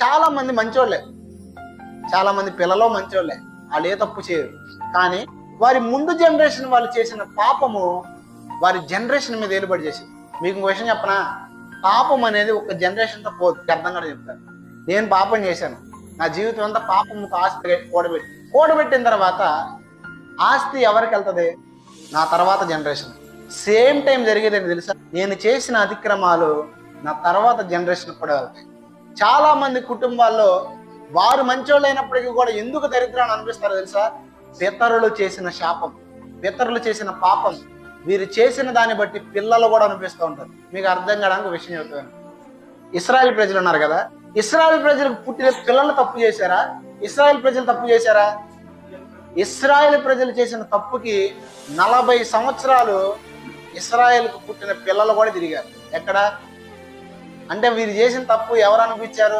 చాలా మంది మంచోళ్ళే, చాలా మంది పిల్లలు మంచోళ్ళే, వాళ్ళు ఏ తప్పు చేయరు. కానీ వారి ముందు జనరేషన్ వాళ్ళు చేసిన పాపము వారి జనరేషన్ మీద ఏలుబడి చేసింది. మీకు ఇంకో విషయం చెప్పనా, పాపం అనేది ఒక జనరేషన్తో పోదు. అర్థం కూడా చెప్తాను. నేను పాపం చేశాను, నా జీవితం అంతా పాపము ఆస్తి కూడబెట్టిన తర్వాత ఆస్తి ఎవరికి వెళ్తుంది? నా తర్వాత జనరేషన్. సేమ్ టైం జరిగేదని తెలుసా? నేను చేసిన అతిక్రమాలు నా తర్వాత జనరేషన్ కూడా వెళ్తాయి. చాలా మంది కుటుంబాల్లో వారు మంచోళ్ళు అయినప్పటికీ కూడా ఎందుకు దరిద్రాన్ని అనిపిస్తారో తెలుసా? పితరులు చేసిన శాపం, పితరులు చేసిన పాపం, వీరు చేసిన దాన్ని బట్టి పిల్లలు కూడా అనిపిస్తూ ఉంటారు. మీకు అర్థం కావడానికి విషయం చెప్తాను. ఇశ్రాయేల్ ప్రజలు ఉన్నారు కదా, ఇశ్రాయేల్ ప్రజలకు పుట్టిన పిల్లలు తప్పు చేశారా? ఇశ్రాయేల్ ప్రజలు తప్పు చేశారా? ఇశ్రాయేల్ ప్రజలు చేసిన తప్పుకి 40 సంవత్సరాలు ఇశ్రాయేల్కు పుట్టిన పిల్లలు కూడా తిరిగారు. ఎక్కడ అంటే వీరు చేసిన తప్పు ఎవరు అనిపించారు?